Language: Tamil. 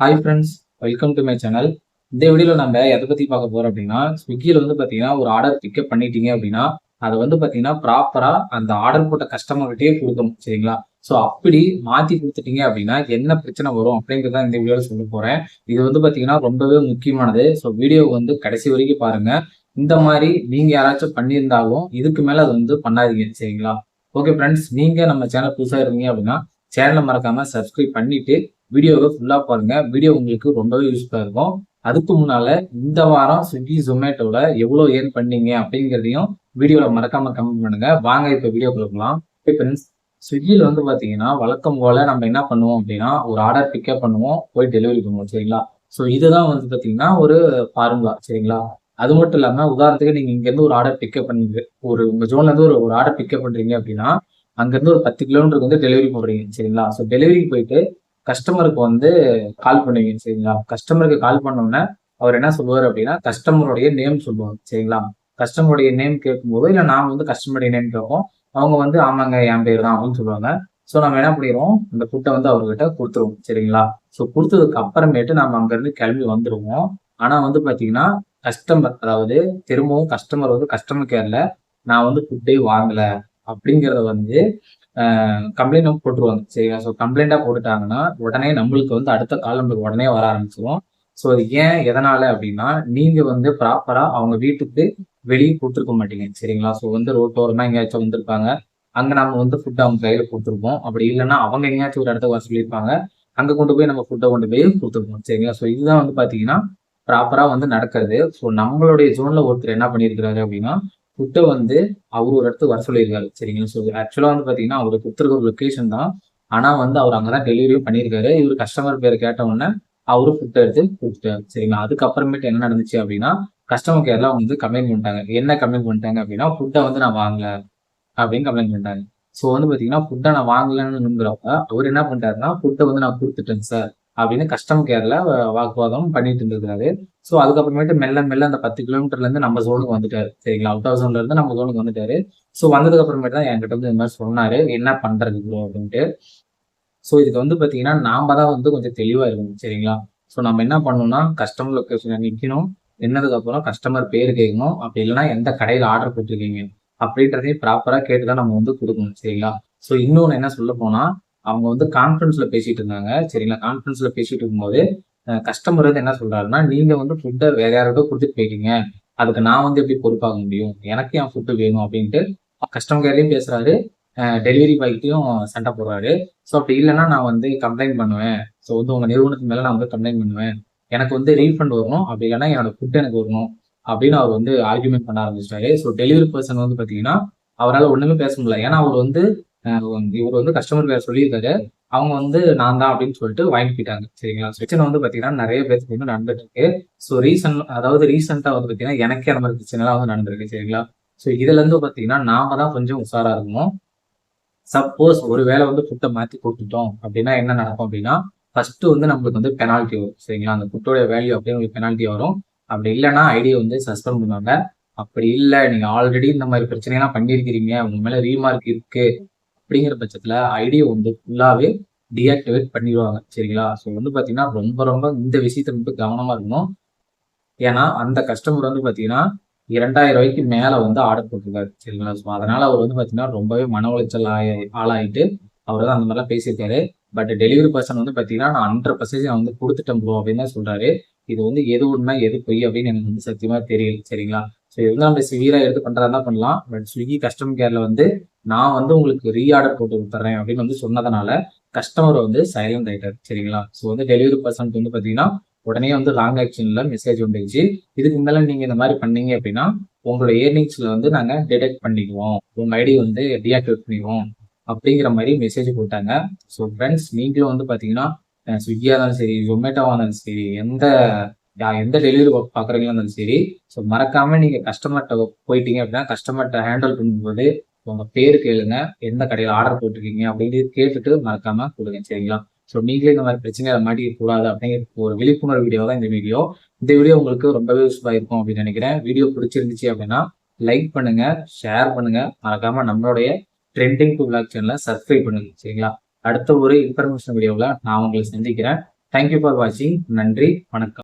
Hi friends, welcome to my channel. இந்த வீடியோவில் நம்ம எதை பற்றி பார்க்க போகிறோம் அப்படின்னா, ஸ்விக்கியில் வந்து பார்த்தீங்கன்னா ஒரு ஆர்டர் பிக்கப் பண்ணிட்டீங்க அப்படின்னா அதை வந்து பார்த்தீங்கன்னா ப்ராப்பராக அந்த ஆர்டர் போட்ட கஸ்டமர்கிட்டயே கொடுக்கணும். சரிங்களா? ஸோ அப்படி மாற்றி கொடுத்துட்டீங்க அப்படின்னா என்ன பிரச்சனை வரும் அப்படிங்கிறத இந்த வீடியோவில் சொல்ல போகிறேன். இது வந்து பார்த்தீங்கன்னா ரொம்பவே முக்கியமானது. ஸோ வீடியோ வந்து கடைசி வரைக்கும் பாருங்கள். இந்த மாதிரி நீங்கள் யாராச்சும் பண்ணியிருந்தாலும் இதுக்கு மேலே அது வந்து பண்ணாதீங்க. சரிங்களா? ஓகே ஃப்ரெண்ட்ஸ், நீங்கள் நம்ம சேனல் புதுசாக இருந்தீங்க அப்படின்னா சேனலை மறக்காமல் சப்ஸ்கிரைப் பண்ணிவிட்டு வீடியோவை ஃபுல்லாக பாருங்க. வீடியோ உங்களுக்கு ரொம்பவே யூஸ்ஃபுல்லாக இருக்கும். அதுக்கு முன்னால இந்த வாரம் ஸ்விக்கி ஜொமேட்டோவில் எவ்வளோ ஏர்ன் பண்ணீங்க அப்படிங்கிறதையும் வீடியோவில் மறக்காம கமெண்ட் பண்ணுங்க. வாங்க இப்போ வீடியோக்குள்ள போகலாம். ஃப்ரெண்ட்ஸ், ஸ்விக்கியில் வந்து பார்த்தீங்கன்னா வழக்கம் போல நம்ம என்ன பண்ணுவோம் அப்படின்னா ஒரு ஆர்டர் பிக்கப் பண்ணுவோம், போய் டெலிவரி பண்ணுவோம். சரிங்களா? ஸோ இதுதான் வந்து பார்த்தீங்கன்னா ஒரு ஃபார்முலா. சரிங்களா? அது மட்டும் இல்லாமல் உதாரணத்துக்கு நீங்கள் இங்கேருந்து ஒரு ஆர்டர் பிக்கப் பண்ணுங்க, உங்கள் ஜோன்லேருந்து ஒரு ஆர்டர் பிக்கப் பண்ணுறீங்க அப்படின்னா அங்கேருந்து ஒரு 10 கிலோமீட்டருக்கு வந்து டெலிவரி போடுறீங்க. சரிங்களா? ஸோ டெலிவரிக்கு போயிட்டு கஸ்டமருக்கு வந்து கால் பண்ணுவீங்க. சரிங்களா? கஸ்டமருக்கு கால் பண்ணோன்னே அவர் என்ன சொல்லுவார் அப்படின்னா கஸ்டமருடைய நேம் சொல்லுவாங்க. சரிங்களா? கஸ்டமருடைய நேம் கேட்கும்போது இல்லை நாங்கள் வந்து கஸ்டமருடைய நேம் கேட்போம். அவங்க வந்து ஆமாங்க என் பேர் தான் அப்படின்னு சொல்லுவாங்க. ஸோ நம்ம என்ன பண்ணிடுவோம், இந்த ஃபுட்டை வந்து அவர்கிட்ட கொடுத்துருவோம். சரிங்களா? ஸோ கொடுத்ததுக்கு அப்புறமேட்டு நம்ம அங்கேருந்து கிளம்பி வந்துடுவோம். ஆனால் வந்து பார்த்தீங்கன்னா கஸ்டமர், அதாவது திரும்பவும் கஸ்டமர் வந்து கஸ்டமர் கேர்ல நான் வந்து ஃபுட்டே வாங்கலை அப்படிங்கிறத வந்து கம்ப்ளைண்ட் போட்டுருவாங்க. சரிங்களா? ஸோ கம்ப்ளைண்ட்டாக போட்டுட்டாங்கன்னா உடனே நம்மளுக்கு வந்து அடுத்த கால் நம்மளுக்கு உடனே வர ஆரம்பிச்சிடும். ஸோ அது ஏன் எதனால அப்படின்னா நீங்கள் வந்து ப்ராப்பராக அவங்க வீட்டுக்கு வெளியே கொடுத்துருக்க மாட்டீங்க. சரிங்களா? ஸோ வந்து ரோட்டோரமாக எங்கேயாச்சும் வந்திருப்பாங்க, அங்கே நம்ம வந்து ஃபுட்டை அவங்க கையில் கொடுத்துருப்போம். அப்படி இல்லைன்னா அவங்க எங்கேயாச்சும் ஒரு இடத்த வர சொல்லியிருப்பாங்க, அங்கே கொண்டு போய் நம்ம ஃபுட்டை கொண்டு போய் கொடுத்துருப்போம். சரிங்களா? ஸோ இதுதான் வந்து பார்த்தீங்கன்னா ப்ராப்பராக வந்து நடக்கிறது. ஸோ நம்மளுடைய ஜோனில் ஒருத்தர் என்ன பண்ணியிருக்கிறாரு அப்படின்னா ஃபுட்டை வந்து அவர் ஒரு இடத்துக்கு வர சொல்லியிருக்காரு. சரிங்களா? ஸோ ஆக்சுவலாக வந்து பார்த்தீங்கன்னா அவருக்கு கொடுத்துருக்க ஒரு லொக்கேஷன் தான். ஆனால் வந்து அவர் அங்கே தான் டெலிவரியும் பண்ணியிருக்காரு. இவர் கஸ்டமர் பேர் கேட்ட உடனே அவரும் ஃபுட்டை எடுத்து கொடுத்துட்டாரு. சரிங்களா? அதுக்கப்புறமேட்டு என்ன நடந்துச்சு அப்படின்னா கஸ்டமர் கேர்லாம் வந்து கம்ப்ளைண்ட் பண்ணிட்டாங்க. என்ன கம்ப்ளைண்ட் பண்ணிட்டாங்க அப்படின்னா ஃபுட்டை வந்து நான் வாங்கல அப்படின்னு கம்ப்ளைண்ட் பண்ணிட்டாங்க. ஸோ வந்து பார்த்தீங்கன்னா ஃபுட்டை நான் வாங்கலன்னுங்கிறப்ப அவர் என்ன பண்ணிட்டாருன்னா ஃபுட்டை வந்து நான் கொடுத்துட்டேன் சார் அப்படின்னு கஸ்டமர் கேர்ல வாக்குவாதம் பண்ணிட்டு இருந்திருக்காரு. ஸோ அதுக்கப்புறமேட்டு மெல்ல மெல்ல அந்த 10 கிலோமீட்டர்ல இருந்து நம்ம ஜோனுக்கு வந்துட்டாரு. சரிங்களா? அவுட் ஆஃப் ஜோன்ல இருந்து நம்ம ஜோனுக்கு வந்துட்டாரு. ஸோ வந்ததுக்கு அப்புறமேட்டு தான் என்கிட்ட வந்து இந்த மாதிரி சொன்னாரு, என்ன பண்றது ப்ரோ அப்படின்ட்டு. ஸோ இதுக்கு வந்து பார்த்தீங்கன்னா நாம தான் வந்து கொஞ்சம் தெளிவா இருக்கணும். சரிங்களா? ஸோ நம்ம என்ன பண்ணணும்னா கஸ்டமர் லொக்கேஷன் நிற்கணும், நின்னதுக்கப்புறம் கஸ்டமர் பேர் கேட்கணும். அப்படி இல்லைன்னா எந்த கடையில் ஆர்டர் போட்டிருக்கீங்க அப்படின்றதையும் ப்ராப்பராக கேட்டு தான் நம்ம வந்து கொடுக்கணும். சரிங்களா? ஸோ இன்னொன்று என்ன சொல்ல போனா அவங்க வந்து கான்ஃபரன்ஸ்ல பேசிட்டு இருந்தாங்க. சரிங்களா? கான்ஃபரன்ஸ்ல பேசிட்டு இருக்கும்போது கஸ்டமர் வந்து என்ன சொல்றாருன்னா நீங்க வந்து ஃபுட்டை வேற யார்கிட்ட கொடுத்துட்டு போயிட்டீங்க, அதுக்கு நான் வந்து எப்படி பொறுப்பாக முடியும், எனக்கு என் ஃபுட்டு வேணும் அப்படின்ட்டு கஸ்டமர் கேர்லையும் பேசுறாரு, டெலிவரி பாய்கிட்டையும் சண்டை போடுறாரு. ஸோ அப்படி இல்லைன்னா நான் வந்து கம்ப்ளைண்ட் பண்ணுவேன். ஸோ வந்து உங்க நிறுவனத்துக்கு மேலே நான் வந்து கம்ப்ளைண்ட் பண்ணுவேன், எனக்கு வந்து ரீஃபண்ட் வரணும், அப்படி இல்லைன்னா என்னோட ஃபுட் எனக்கு வரணும் அப்படின்னு அவர் வந்து ஆர்குமெண்ட் பண்ண ஆரம்பிச்சிட்டாரு. ஸோ டெலிவரி பர்சன் வந்து பார்த்தீங்கன்னா அவரால் ஒன்றுமே பேச முடியல. ஏன்னா அவர் வந்து இவர் வந்து கஸ்டமர் பேர் சொல்லியிருக்காரு, அவங்க வந்து நான் தான் அப்படின்னு சொல்லிட்டு வாங்கிட்டு போயிட்டாங்க. சரிங்களா? பிரச்சனை வந்து பார்த்தீங்கன்னா நிறைய பேருக்கு வந்து நடந்துட்டு இருக்கு. ஸோ ரீசெண்டாக வந்து பார்த்தீங்கன்னா எனக்கே அந்த மாதிரி பிரச்சனைலாம் வந்து நடந்திருக்கு. சரிங்களா? ஸோ இதுல இருந்து பார்த்தீங்கன்னா நாம தான் கொஞ்சம் உஷாரா இருக்கணும். சப்போஸ் ஒரு வேளை வந்து ஃபுட்டை மாற்றி கொடுத்துட்டோம் அப்படின்னா என்ன நடக்கும் அப்படின்னா ஃபர்ஸ்ட் வந்து நம்மளுக்கு வந்து பெனால்ட்டி வரும். சரிங்களா? அந்த ஃபுட்டோட வேல்யூ அப்படியே உங்களுக்கு பெனால்ட்டி வரும். அப்படி இல்லைன்னா ஐடியை வந்து சஸ்பெண்ட் பண்ணுவாங்க. அப்படி இல்லை நீங்க ஆல்ரெடி இந்த மாதிரி பிரச்சனைலாம் பண்ணியிருக்கிறீங்க, உங்க மேல ரீமார்க் இருக்கு அப்படிங்கிற பட்சத்துல ஐடியை வந்து ஃபுல்லாவே டீஆக்டிவேட் பண்ணிடுவாங்க. சரிங்களா? ஸோ வந்து பாத்தீங்கன்னா ரொம்ப ரொம்ப இந்த விஷயத்த ரொம்ப கவனமா இருக்கணும். ஏன்னா அந்த கஸ்டமர் வந்து பாத்தீங்கன்னா 2000 ரூபாய்க்கு மேல வந்து ஆர்டர் போட்டிருக்காரு. சரிங்களா? ஸோ அதனால அவர் வந்து பாத்தீங்கன்னா ரொம்பவே மன உளைச்சல் ஆளாயிட்டு அவர் வந்து அந்த மாதிரிலாம் பேசியிருக்காரு. பட் டெலிவரி பர்சன் வந்து பாத்தீங்கன்னா நான் 100% நான் வந்து கொடுத்துட்டேன் ப்ரோ அப்படின்னு தான் சொல்றாரு. இது வந்து எது உண்மை எது பொய் அப்படின்னு எனக்கு வந்து சத்தியமா தெரியல. சரிங்களா? ஸோ இது வந்து நம்ம சிவியரா எடுத்து பண்றதா தான் பண்ணலாம். பட் ஸ்விக்கி கஸ்டமர் கேர்ல வந்து நான் வந்து உங்களுக்கு ரீஆர்டர் போட்டு கொடுத்துறேன் அப்படின்னு வந்து சொன்னதுனால கஸ்டமர் வந்து சைலண்ட் ஆயிட்டாரு. சரிங்களா? ஸோ வந்து டெலிவரி பர்சன் வந்து பாத்தீங்கன்னா உடனே வந்து லாங் ஆக்ஷன்ல மெசேஜ் வந்துருச்சு, இதுக்கு மேல நீங்க இந்த மாதிரி பண்ணீங்க அப்படின்னா உங்களோட ஏர்னிங்ஸ்ல வந்து நாங்க டிடெக்ட் பண்ணிக்குவோம், உங்க ஐடி வந்து டீஆக்டிவேட் பண்ணிக்குவோம் அப்படிங்கிற மாதிரி மெசேஜ் போட்டாங்க. ஸோ ஃப்ரெண்ட்ஸ், நீங்களும் வந்து பாத்தீங்கன்னா ஸ்விக்கியா இருந்தாலும் சரி, ஜொமேட்டோவா இருந்தாலும் சரி, எந்த டெலிவரி ஒர்க் பாக்குறீங்களா இருந்தாலும் சரி, ஸோ மறக்காம நீங்க கஸ்டமர்கிட்ட போயிட்டீங்க அப்படின்னா கஸ்டமர்கிட்ட ஹேண்டில் பண்ணும்போது உங்க பேரு கேளுங்க, எந்த கடையில் ஆர்டர் போட்டிருக்கீங்க அப்படின்னு கேட்டுட்டு மறக்காம கொடுங்க. சரிங்களா? ஸோ நீங்களே இந்த மாதிரி பிரச்சனைகளை மாட்டிக்க கூடாது அப்படிங்கிற ஒரு விழிப்புணர்வு வீடியோ தான் இந்த வீடியோ. இந்த வீடியோ உங்களுக்கு ரொம்பவே யூஸ்ஃபுல்லாக இருக்கும் அப்படின்னு நினைக்கிறேன். வீடியோ பிடிச்சிருந்துச்சு அப்படின்னா லைக் பண்ணுங்க, ஷேர் பண்ணுங்க, மறக்காம நம்மளுடைய ட்ரெண்டிங் டு விளாக் சேனலை சப்ஸ்கிரைப் பண்ணுங்க. சரிங்களா? அடுத்த ஒரு இன்ஃபர்மேஷன் வீடியோவில் நான் உங்களை சந்திக்கிறேன். தேங்க்யூ ஃபார் வாட்சிங். நன்றி, வணக்கம்.